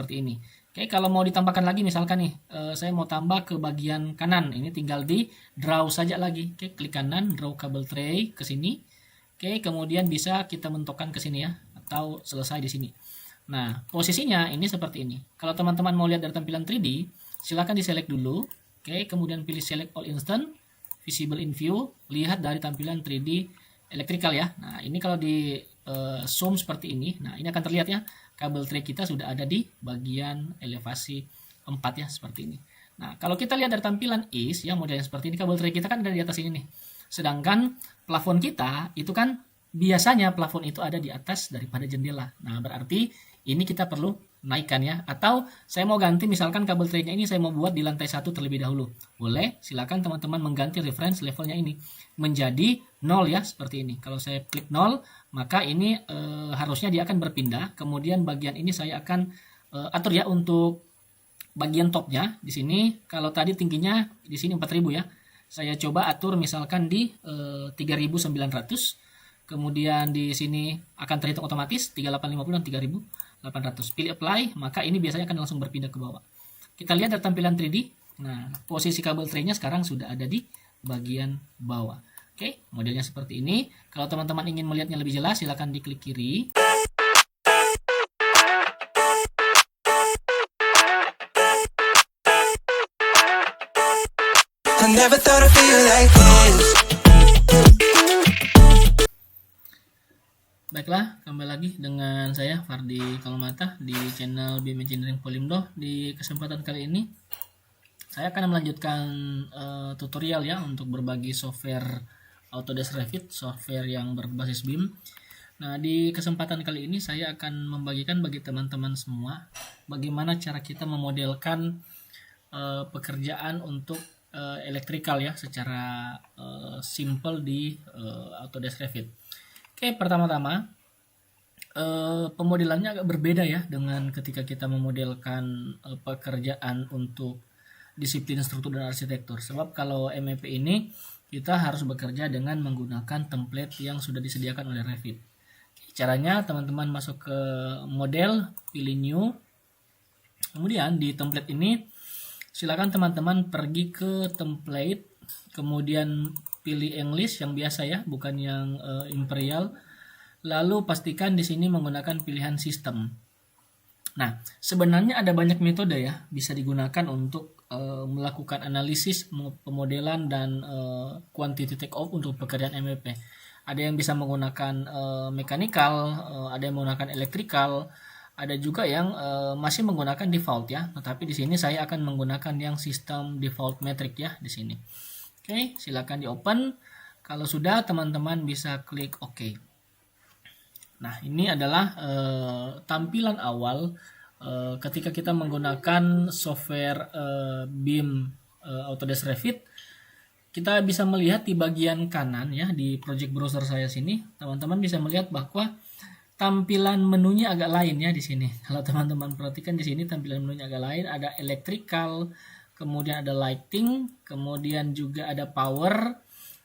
seperti ini. Oke, kalau mau ditambahkan lagi misalkan nih, saya mau tambah ke bagian kanan, ini tinggal di draw saja lagi. Oke, klik kanan, draw kabel tray ke sini. Oke, kemudian bisa kita mentokkan ke sini ya, atau selesai di sini. Nah, posisinya ini seperti ini. Kalau teman-teman mau lihat dari tampilan 3D, silakan di-select dulu. Oke, kemudian pilih select all instant, visible in view, lihat dari tampilan 3D electrical ya. Nah, ini kalau di zoom seperti ini, nah ini akan terlihat ya, kabel tray kita sudah ada di bagian elevasi 4 ya, seperti ini. Nah, kalau kita lihat dari tampilan is ya, modelnya seperti ini, kabel tray kita kan ada di atas ini nih. Sedangkan plafon kita itu kan biasanya plafon itu ada di atas daripada jendela. Nah, berarti ini kita perlu naikkan ya. Atau saya mau ganti misalkan kabel traynya ini saya mau buat di lantai 1 terlebih dahulu. Boleh, silakan teman-teman mengganti reference levelnya ini menjadi 0 ya, seperti ini. Kalau saya klik 0, maka ini harusnya dia akan berpindah. Kemudian bagian ini saya akan atur ya untuk bagian topnya di sini. Kalau tadi tingginya di sini 4000 ya. Saya coba atur misalkan di 3900. Kemudian di sini akan terhitung otomatis 3850 dan 3800. Pilih apply, maka ini biasanya akan langsung berpindah ke bawah. Kita lihat dari tampilan 3D. Nah, posisi kabel tray-nya sekarang sudah ada di bagian bawah. Oke, modelnya seperti ini. Kalau teman-teman ingin melihatnya lebih jelas, silakan diklik kiri. I never thought I'd feel like this. Baiklah, kembali lagi dengan saya Fardi Kalmata di channel BIM Engineering Polimdo. Di kesempatan kali ini saya akan melanjutkan tutorial ya untuk berbagi software Autodesk Revit, software yang berbasis BIM. Nah, di kesempatan kali ini saya akan membagikan bagi teman-teman semua bagaimana cara kita memodelkan pekerjaan untuk elektrikal ya secara simple di Autodesk Revit. Oke, pertama-tama pemodelannya agak berbeda ya dengan ketika kita memodelkan pekerjaan untuk disiplin struktur dan arsitektur. Sebab kalau MEP ini kita harus bekerja dengan menggunakan template yang sudah disediakan oleh Revit. Caranya teman-teman masuk ke model, pilih new. Kemudian di template ini silakan teman-teman pergi ke template, kemudian pilih English yang biasa ya, bukan yang Imperial. Lalu pastikan di sini menggunakan pilihan sistem. Nah, sebenarnya ada banyak metode ya bisa digunakan untuk melakukan analisis, pemodelan dan quantity take off untuk pekerjaan MEP. Ada yang bisa menggunakan mechanical, ada yang menggunakan electrical, ada juga yang masih menggunakan default ya. Tetapi di sini saya akan menggunakan yang sistem default metric ya di sini. Oke, silakan di open. Kalau sudah, teman-teman bisa klik OK. Nah, ini adalah tampilan awal ketika kita menggunakan software BIM Autodesk Revit. Kita bisa melihat di bagian kanan ya, di project browser saya sini, teman-teman bisa melihat bahwa tampilan menunya agak lain ya di sini. Kalau teman-teman perhatikan di sini tampilan menunya agak lain, ada electrical, kemudian ada lighting, kemudian juga ada power,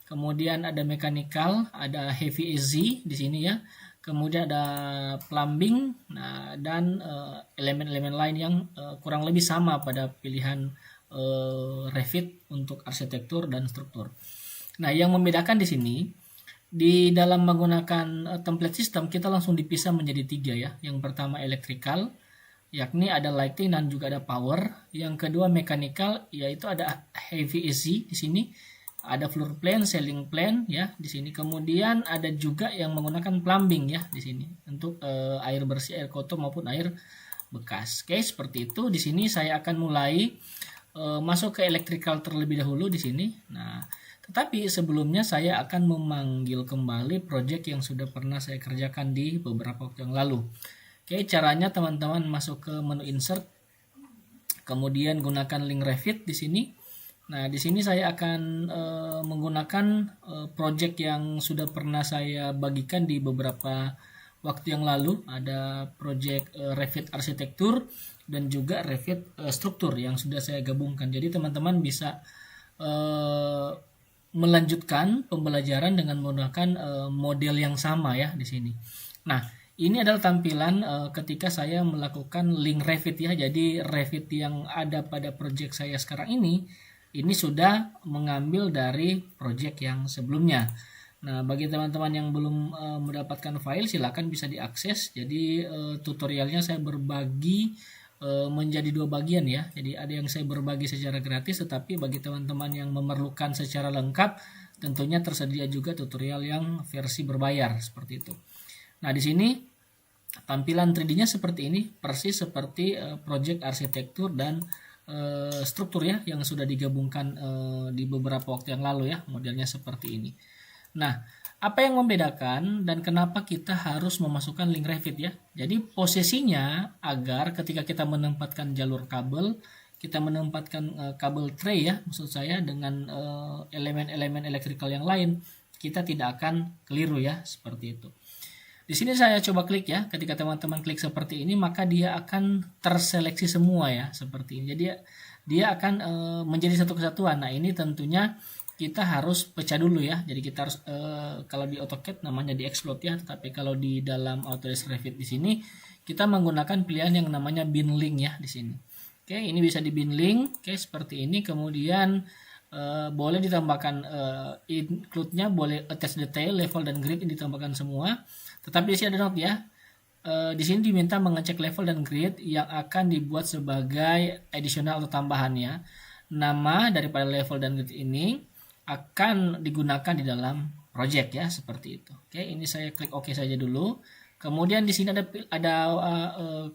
kemudian ada mechanical, ada heavy AC di sini ya. Kemudian ada plumbing, nah, dan elemen-elemen lain yang kurang lebih sama pada pilihan Revit untuk arsitektur dan struktur. Nah, yang membedakan di sini di dalam menggunakan template system kita langsung dipisah menjadi 3 ya. Yang pertama electrical, yakni ada lighting dan juga ada power. Yang kedua mechanical, yaitu ada heavy AC di sini, ada floor plan, ceiling plan ya di sini. Kemudian ada juga yang menggunakan plumbing ya di sini untuk air bersih, air kotor maupun air bekas. Oke, seperti itu. Di sini saya akan mulai masuk ke electrical terlebih dahulu di sini. Nah, tetapi sebelumnya saya akan memanggil kembali project yang sudah pernah saya kerjakan di beberapa waktu yang lalu. Oke, caranya teman-teman masuk ke menu insert, kemudian gunakan link Revit di sini. Nah, di sini saya akan menggunakan project yang sudah pernah saya bagikan di beberapa waktu yang lalu. Ada project Revit arsitektur dan juga Revit struktur yang sudah saya gabungkan. Jadi teman-teman bisa melanjutkan pembelajaran dengan menggunakan model yang sama ya di sini. Nah, Ini adalah tampilan ketika saya melakukan link Revit ya. Jadi Revit yang ada pada project saya sekarang ini sudah mengambil dari project yang sebelumnya. Nah, bagi teman-teman yang belum mendapatkan file, silakan bisa diakses. Jadi tutorialnya saya berbagi menjadi 2 bagian ya. Jadi ada yang saya berbagi secara gratis, tetapi bagi teman-teman yang memerlukan secara lengkap, tentunya tersedia juga tutorial yang versi berbayar seperti itu. Nah, di sini tampilan 3D-nya seperti ini, persis seperti project arsitektur dan struktur ya yang sudah digabungkan di beberapa waktu yang lalu ya, modelnya seperti ini. Nah, apa yang membedakan dan kenapa kita harus memasukkan link Revit ya? Jadi posisinya agar ketika kita menempatkan jalur kabel, kita menempatkan kabel tray ya, maksud saya dengan elemen-elemen elektrikal yang lain, kita tidak akan keliru ya, seperti itu. Di sini saya coba klik ya, ketika teman-teman klik seperti ini, maka dia akan terseleksi semua ya, seperti ini. Jadi dia akan menjadi satu kesatuan. Nah, ini tentunya kita harus pecah dulu ya. Jadi kita harus kalau di AutoCAD namanya di explode ya, tetapi kalau di dalam Autodesk Revit di sini kita menggunakan pilihan yang namanya bin link ya di sini. Oke, ini bisa di bin link. Oke, seperti ini. Kemudian boleh ditambahkan include-nya, boleh attach detail, level dan grid ini ditambahkan semua. Tetapi di sini ada note ya. Di sini diminta mengecek level dan grid yang akan dibuat sebagai additional atau tambahan ya. Nama daripada level dan grid ini akan digunakan di dalam project ya, seperti itu. Oke, ini saya klik OK saja dulu. Kemudian di sini ada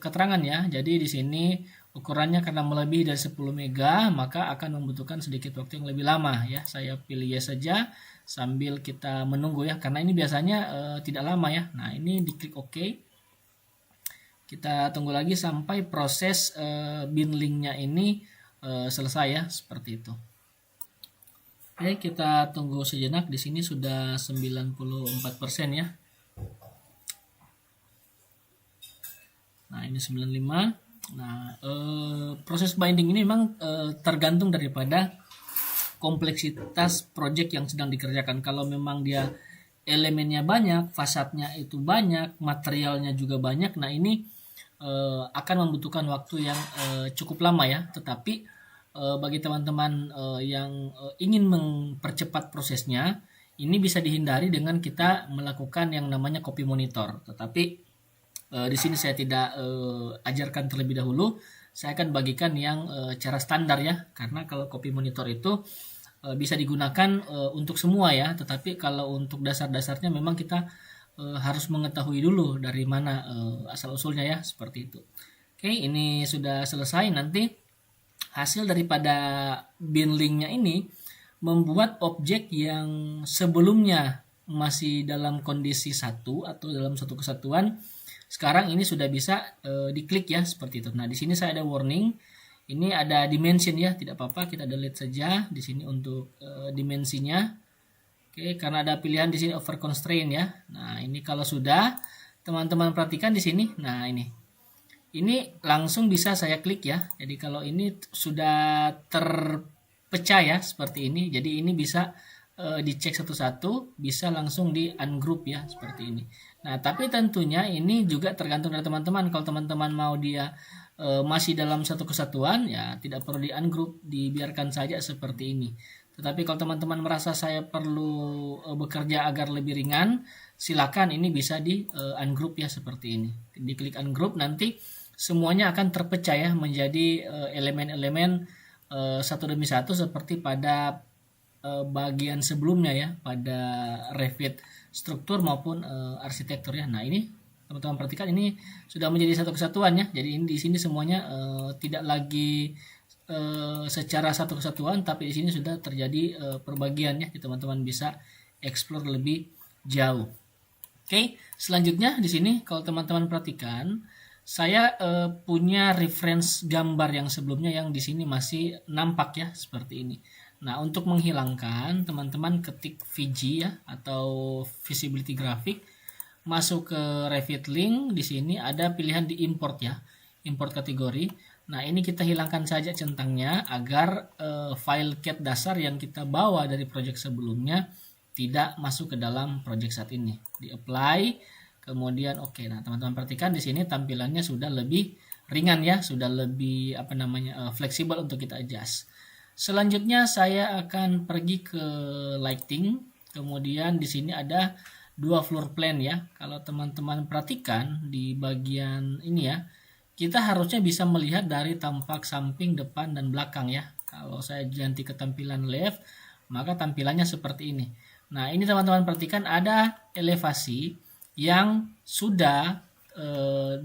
keterangan ya. Jadi di sini ukurannya karena melebihi dari 10 mega maka akan membutuhkan sedikit waktu yang lebih lama ya. Saya pilih yes saja sambil kita menunggu ya, karena ini biasanya tidak lama ya. Nah, ini diklik OK. Kita tunggu lagi sampai proses bin linknya ini selesai ya, seperti itu. Oke, kita tunggu sejenak. Di sini sudah 94% ya. Nah, ini 95. Nah, proses binding ini memang tergantung daripada kompleksitas project yang sedang dikerjakan. Kalau memang dia elemennya banyak, fasadnya itu banyak, materialnya juga banyak, nah ini akan membutuhkan waktu yang cukup lama ya. Tetapi bagi teman-teman yang ingin mempercepat prosesnya, ini bisa dihindari dengan kita melakukan yang namanya copy monitor. Tetapi di sini saya tidak ajarkan terlebih dahulu. Saya akan bagikan yang cara standar ya, karena kalau copy monitor itu bisa digunakan untuk semua ya. Tetapi kalau untuk dasar-dasarnya memang kita harus mengetahui dulu dari mana asal usulnya ya, seperti itu. Oke, ini sudah selesai. Nanti hasil daripada bin linknya ini membuat objek yang sebelumnya masih dalam kondisi satu atau dalam satu kesatuan, sekarang ini sudah bisa diklik ya, seperti itu. Nah, di sini saya ada warning. Ini ada dimension ya, tidak apa-apa, kita delete saja di sini untuk dimensinya. Oke, karena ada pilihan di sini over constraint ya. Nah, ini kalau sudah teman-teman perhatikan di sini. Nah, ini langsung bisa saya klik ya. Jadi kalau ini sudah terpecah ya seperti ini. Jadi ini bisa dicek satu-satu, bisa langsung di ungroup ya seperti ini. Nah, tapi tentunya ini juga tergantung dari teman-teman. Kalau teman-teman mau dia masih dalam satu kesatuan ya tidak perlu di ungroup, dibiarkan saja seperti ini. Tetapi kalau teman-teman merasa saya perlu bekerja agar lebih ringan, silakan ini bisa di ungroup ya seperti ini. Diklik ungroup, nanti semuanya akan terpecah ya menjadi elemen-elemen satu demi satu seperti pada bagian sebelumnya ya, pada Revit struktur maupun arsitektur ya. Nah, ini teman-teman perhatikan, ini sudah menjadi satu kesatuan ya. Jadi ini di sini semuanya tidak lagi secara satu kesatuan, tapi di sini sudah terjadi perbagian ya. Teman-teman bisa explore lebih jauh. Oke, selanjutnya di sini kalau teman-teman perhatikan, saya punya reference gambar yang sebelumnya yang di sini masih nampak ya seperti ini. Nah, untuk menghilangkan, teman-teman ketik VG ya atau visibility graphic, masuk ke Revit link. Di sini ada pilihan di import ya, import kategori. Nah, ini kita hilangkan saja centangnya agar file CAD dasar yang kita bawa dari project sebelumnya tidak masuk ke dalam project saat ini. Di apply, kemudian oke. Nah, teman-teman perhatikan di sini tampilannya sudah lebih ringan ya, sudah lebih fleksibel untuk kita adjust. Selanjutnya saya akan pergi ke lighting. Kemudian di sini ada dua floor plan ya. Kalau teman-teman perhatikan di bagian ini ya, kita harusnya bisa melihat dari tampak samping, depan, dan belakang ya. Kalau saya ganti ke tampilan left, maka tampilannya seperti ini. Nah, ini teman-teman perhatikan ada elevasi yang sudah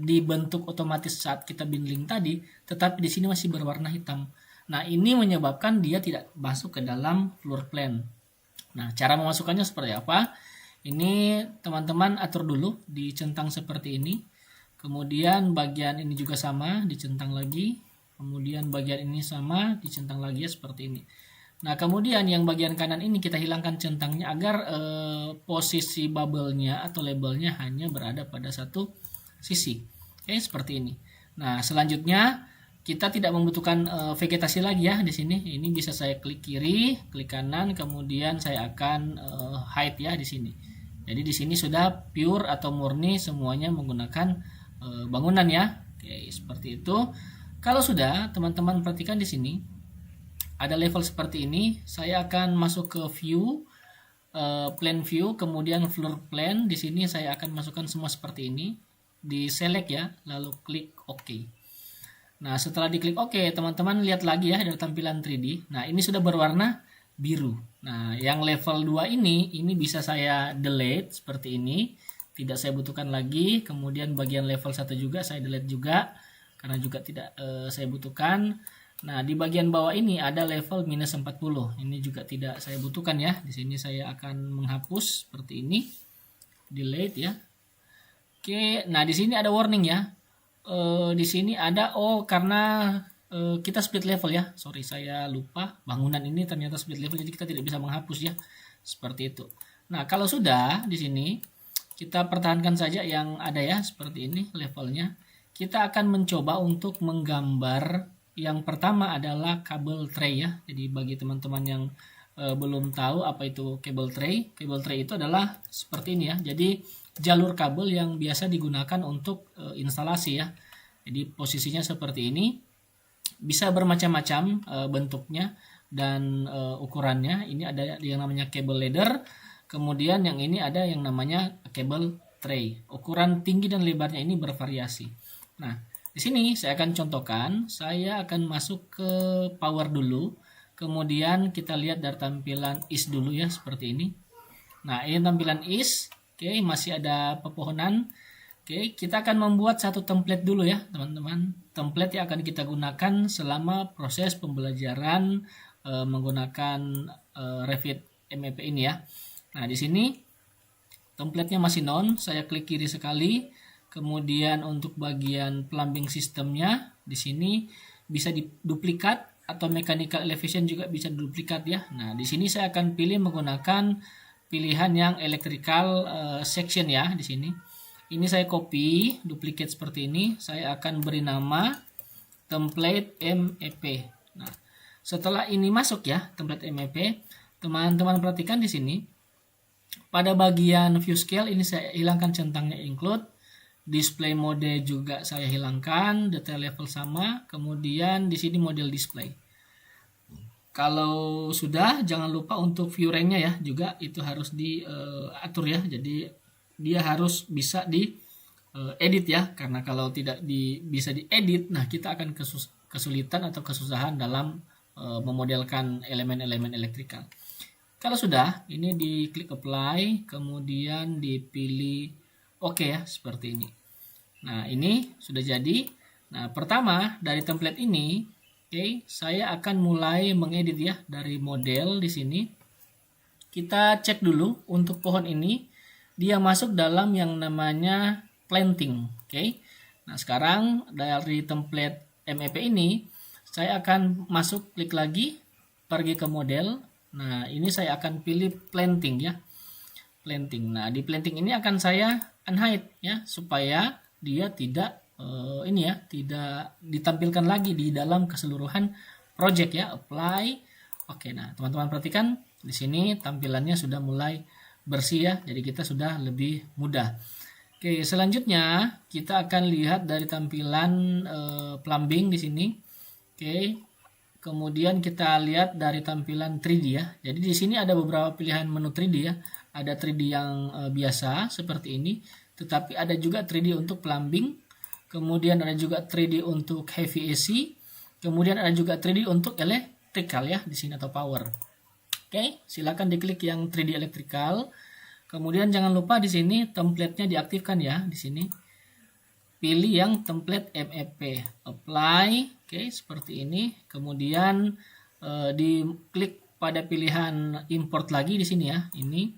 dibentuk otomatis saat kita bindling tadi, tetapi di sini masih berwarna hitam. Nah, ini menyebabkan dia tidak masuk ke dalam floor plan. Nah, cara memasukkannya seperti apa? Ini teman-teman atur dulu, dicentang seperti ini. Kemudian bagian ini juga sama, dicentang lagi. Kemudian bagian ini sama, dicentang lagi ya seperti ini. Nah, kemudian yang bagian kanan ini kita hilangkan centangnya agar posisi bubble-nya atau labelnya hanya berada pada satu sisi. Oke, seperti ini. Nah, selanjutnya kita tidak membutuhkan vegetasi lagi ya di sini. Ini bisa saya klik kiri, klik kanan, kemudian saya akan hide ya di sini. Jadi di sini sudah pure atau murni semuanya menggunakan bangunan ya. Oke, seperti itu. Kalau sudah, teman-teman perhatikan di sini ada level seperti ini. Saya akan masuk ke view, plan view, kemudian floor plan. Di sini saya akan masukkan semua seperti ini. Di select ya, lalu klik OK. Nah, setelah diklik OK, teman-teman lihat lagi ya dari tampilan 3D. Nah, ini sudah berwarna biru. Nah, yang level 2 ini bisa saya delete seperti ini. Tidak saya butuhkan lagi. Kemudian bagian level 1 juga saya delete juga karena juga tidak saya butuhkan. Nah, di bagian bawah ini ada level minus 40. Ini juga tidak saya butuhkan ya. Di sini saya akan menghapus seperti ini. Delete ya. Oke, nah di sini ada warning ya. Di sini ada karena kita split level ya. Sorry, saya lupa. Bangunan ini ternyata split level, jadi kita tidak bisa menghapus ya. Seperti itu. Nah, kalau sudah di sini kita pertahankan saja yang ada ya, seperti ini levelnya. Kita akan mencoba untuk menggambar. Yang pertama adalah kabel tray ya. Jadi bagi teman-teman yang belum tahu apa itu kabel tray itu adalah seperti ini ya. Jadi jalur kabel yang biasa digunakan untuk instalasi ya. Jadi posisinya seperti ini. Bisa bermacam-macam bentuknya dan ukurannya. Ini ada yang namanya kabel ladder. Kemudian yang ini ada yang namanya kabel tray. Ukuran tinggi dan lebarnya ini bervariasi. Nah, di sini saya akan contohkan. Saya akan masuk ke power dulu. Kemudian kita lihat dari tampilan is dulu ya, seperti ini. Nah, ini tampilan is. Oke, masih ada pepohonan. Oke, kita akan membuat satu template dulu ya, teman-teman. Template yang akan kita gunakan selama proses pembelajaran menggunakan Revit MEP ini ya. Nah, di sini template-nya masih none. Saya klik kiri sekali. Kemudian untuk bagian plumbing sistemnya di sini bisa diduplikat atau mechanical elevation juga bisa diduplikat ya. Nah, di sini saya akan pilih menggunakan pilihan yang electrical section ya di sini. Ini saya copy, duplicate seperti ini. Saya akan beri nama template MEP. Nah, setelah ini masuk ya template MEP, teman-teman perhatikan di sini. Pada bagian view scale ini saya hilangkan centangnya include. Display mode juga saya hilangkan, detail level sama, kemudian di sini model display. Kalau sudah, jangan lupa untuk view rank-nya ya, juga itu harus diatur ya. Jadi dia harus bisa di edit ya, karena kalau tidak bisa diedit, nah kita akan kesulitan atau kesusahan dalam memodelkan elemen-elemen elektrikal. Kalau sudah, ini diklik apply, kemudian dipilih oke ya, seperti ini. Nah, ini sudah jadi. Nah, pertama dari template ini, saya akan mulai mengedit ya dari model di sini. Kita cek dulu untuk pohon ini, dia masuk dalam yang namanya planting. Nah, sekarang dari template MEP ini, saya akan masuk, klik lagi, pergi ke model. Nah, ini saya akan pilih planting ya. Planting. Nah, di planting ini akan saya unhide ya, supaya dia tidak tidak ditampilkan lagi di dalam keseluruhan project ya. Apply. Oke, nah teman-teman perhatikan di sini tampilannya sudah mulai bersih ya, jadi kita sudah lebih mudah. Oke, selanjutnya kita akan lihat dari tampilan plumbing di sini. Oke. Kemudian kita lihat dari tampilan 3D ya. Jadi di sini ada beberapa pilihan menu 3D ya. Ada 3D yang biasa seperti ini, tetapi ada juga 3D untuk plumbing. Kemudian ada juga 3D untuk heavy AC. Kemudian ada juga 3D untuk electrical ya di sini atau power. Oke, silakan diklik yang 3D electrical. Kemudian jangan lupa di sini template-nya diaktifkan ya di sini. Pilih yang template MEP, apply, oke, seperti ini. Kemudian diklik pada pilihan import lagi di sini ya. Ini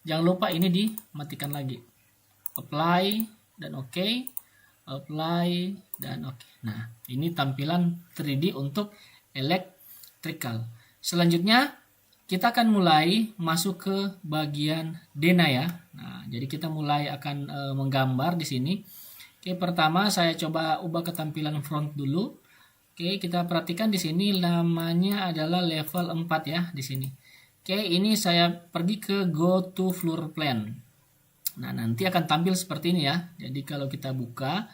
jangan lupa ini dimatikan lagi. Apply dan oke, apply dan oke. Nah, ini tampilan 3D untuk electrical. Selanjutnya kita akan mulai masuk ke bagian Dena ya. Nah, jadi kita mulai akan menggambar di sini. Oke, pertama saya coba ubah ketampilan front dulu. Oke, kita perhatikan di sini namanya adalah level 4 ya di sini. Oke, ini saya pergi ke go to floor plan. Nah, nanti akan tampil seperti ini ya. Jadi kalau kita buka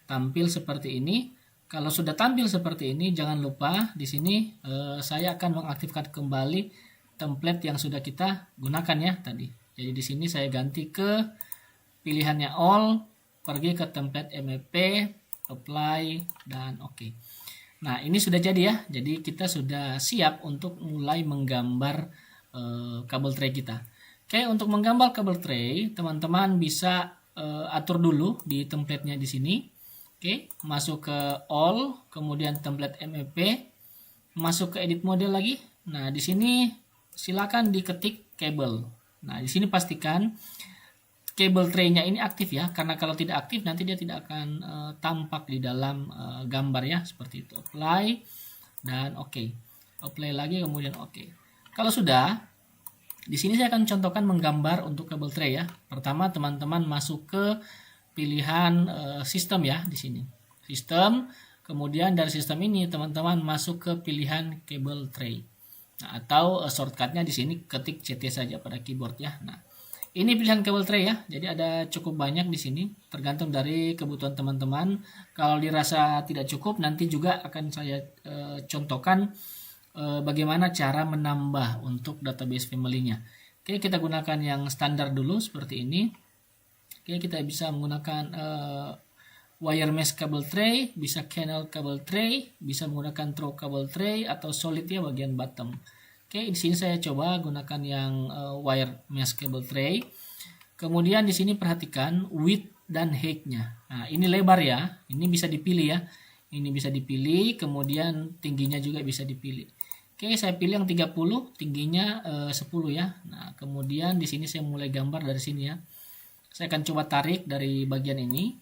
tampil seperti ini. Kalau sudah tampil seperti ini, jangan lupa di sini saya akan mengaktifkan kembali template yang sudah kita gunakan ya tadi. Jadi di sini saya ganti ke pilihannya all, pergi ke template MEP, apply dan oke. Nah, ini sudah jadi ya. Jadi kita sudah siap untuk mulai menggambar kabel tray kita. Oke, untuk menggambar kabel tray, teman-teman bisa atur dulu di template-nya di sini. Oke, masuk ke all, kemudian template MEP, masuk ke edit model lagi. Nah, di sini silakan diketik kabel. Nah, di sini pastikan kabel tray-nya ini aktif ya, karena kalau tidak aktif nanti dia tidak akan tampak di dalam gambar ya, seperti itu. Apply dan oke. Apply lagi kemudian oke. Kalau sudah, di sini saya akan contohkan menggambar untuk kabel tray ya. Pertama teman-teman masuk ke pilihan sistem ya di sini. Sistem, kemudian dari sistem ini teman-teman masuk ke pilihan kabel tray. Nah, atau shortcutnya di sini ketik CT saja pada keyboard ya. Nah, ini pilihan kabel tray ya. Jadi ada cukup banyak di sini, tergantung dari kebutuhan teman-teman. Kalau dirasa tidak cukup, nanti juga akan saya contohkan bagaimana cara menambah untuk database family-nya. Oke, kita gunakan yang standar dulu seperti ini. Oke, kita bisa menggunakan wire mesh kabel tray, bisa channel kabel tray, bisa menggunakan throw kabel tray atau solid ya bagian bottom. Oke, di sini saya coba gunakan yang wire mesh kabel tray. Kemudian di sini perhatikan width dan height-nya. Nah, ini lebar ya. Ini bisa dipilih ya. Ini bisa dipilih, kemudian tingginya juga bisa dipilih. Oke, saya pilih yang 30, tingginya 10 ya. Nah, kemudian di sini saya mulai gambar dari sini ya. Saya akan coba tarik dari bagian ini,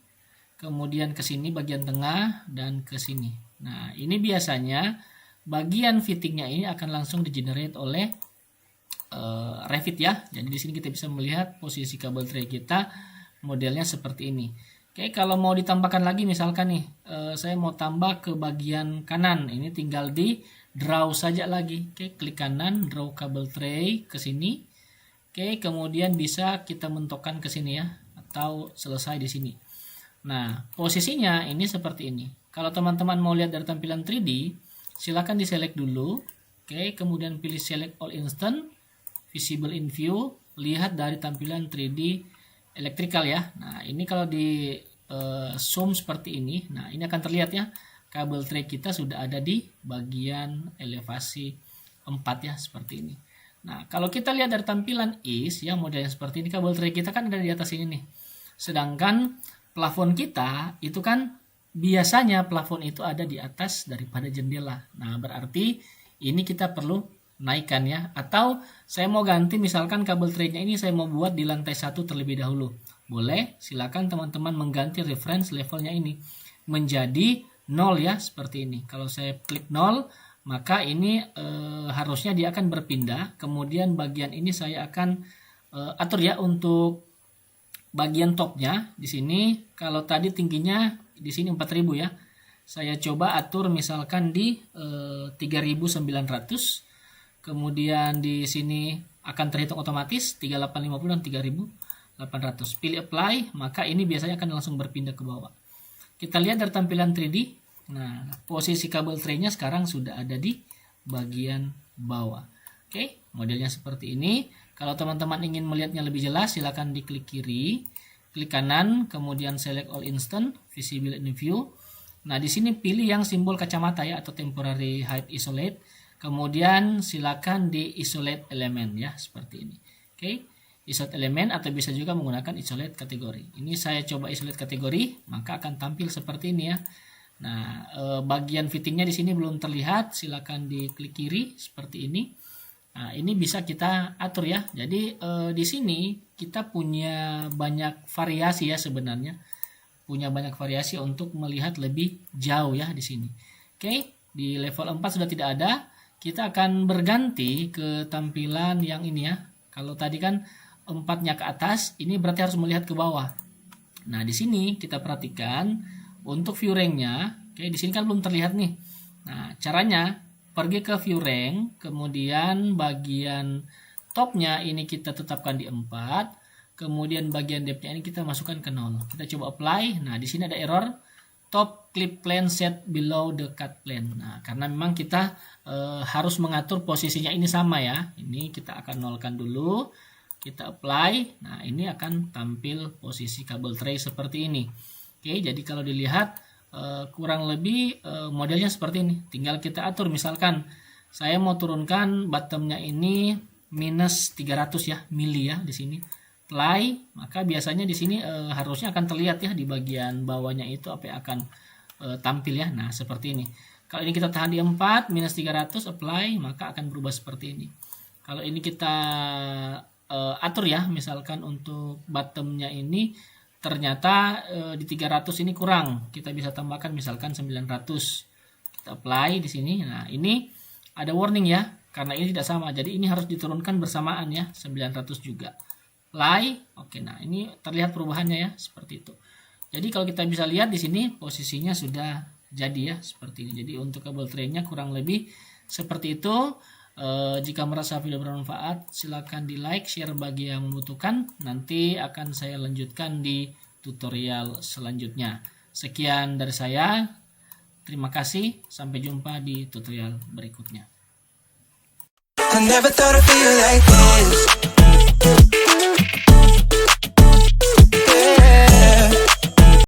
kemudian ke sini bagian tengah dan ke sini. Nah, ini biasanya bagian fittingnya ini akan langsung di-generate oleh Revit ya. Jadi di sini kita bisa melihat posisi kabel tray kita modelnya seperti ini. Oke, kalau mau ditambahkan lagi misalkan nih, saya mau tambah ke bagian kanan. Ini tinggal di draw saja lagi. Oke, klik kanan, draw kabel tray ke sini. Oke, kemudian bisa kita mentokkan ke sini ya, atau selesai di sini. Nah, posisinya ini seperti ini. Kalau teman-teman mau lihat dari tampilan 3D, silakan diselect dulu. Oke, kemudian pilih select all instant, visible in view, lihat dari tampilan 3D electrical ya. Nah, ini kalau di zoom seperti ini, nah ini akan terlihat ya, kabel tray kita sudah ada di bagian elevasi 4 ya, seperti ini. Nah, kalau kita lihat dari tampilan is yang modelnya seperti ini, kabel tray kita kan ada di atas ini nih. Sedangkan plafon kita itu kan biasanya plafon itu ada di atas daripada jendela. Nah, berarti ini kita perlu naikkan ya. Atau saya mau ganti misalkan kabel tray-nya ini saya mau buat di lantai 1 terlebih dahulu. Boleh, silakan teman-teman mengganti reference levelnya ini menjadi 0 ya, seperti ini. Kalau saya klik 0, maka ini harusnya dia akan berpindah. Kemudian bagian ini saya akan atur ya untuk bagian topnya. Di sini kalau tadi tingginya di sini 4000 ya. Saya coba atur misalkan di 3900. Kemudian di sini akan terhitung otomatis 3850 dan 3000. 800. Pilih apply, maka ini biasanya akan langsung berpindah ke bawah. Kita lihat dari tampilan 3D. Nah, posisi kabel tray-nya sekarang sudah ada di bagian bawah. Oke, modelnya seperti ini. Kalau teman-teman ingin melihatnya lebih jelas, silakan diklik kiri, klik kanan, kemudian select all instant, visible in view. Nah, di sini pilih yang simbol kacamata ya, atau temporary height isolate. Kemudian silakan di isolate element ya, seperti ini. Oke, isolate element atau bisa juga menggunakan isolate kategori. Ini saya coba isolate kategori, maka akan tampil seperti ini ya. Nah, bagian fittingnya di sini belum terlihat, silakan diklik kiri seperti ini. Nah, ini bisa kita atur ya. Jadi di sini kita punya banyak variasi ya sebenarnya. Punya banyak variasi untuk melihat lebih jauh ya di sini. Oke, di level 4 sudah tidak ada. Kita akan berganti ke tampilan yang ini ya. Kalau tadi kan 4-nya ke atas, ini berarti harus melihat ke bawah. Nah, di sini kita perhatikan untuk view rank-nya. Oke, di sini kan belum terlihat nih. Nah, caranya pergi ke view rank, kemudian bagian topnya ini kita tetapkan di 4. Kemudian bagian depth-nya ini kita masukkan ke 0. Kita coba apply. Nah, di sini ada error. Top clip plane set below the cut plane. Nah, karena memang kita harus mengatur posisinya ini sama ya. Ini kita akan nolkan dulu. Kita apply. Nah, ini akan tampil posisi kabel tray seperti ini. Oke, jadi kalau dilihat kurang lebih modelnya seperti ini. Tinggal kita atur. Misalkan saya mau turunkan bottomnya ini minus 300 ya, mili ya di sini. Apply, maka biasanya di sini harusnya akan terlihat ya di bagian bawahnya itu apa yang akan tampil ya. Nah, seperti ini. Kalau ini kita tahan di 4 minus 300 apply, maka akan berubah seperti ini. Kalau ini kita atur ya, misalkan untuk bottomnya ini ternyata di 300 ini kurang, kita bisa tambahkan misalkan 900. Kita apply di sini. Nah, ini ada warning ya, karena ini tidak sama, jadi ini harus diturunkan bersamaan ya, 900 juga. Apply. Oke, nah ini terlihat perubahannya ya, seperti itu. Jadi kalau kita bisa lihat di sini posisinya sudah jadi ya, seperti ini. Jadi untuk kabel tray-nya kurang lebih seperti itu. Jika merasa video bermanfaat, silakan di like, share bagi yang membutuhkan. Nanti akan saya lanjutkan di tutorial selanjutnya. Sekian dari saya. Terima kasih. Sampai jumpa di tutorial berikutnya. I never thought I'd feel like this.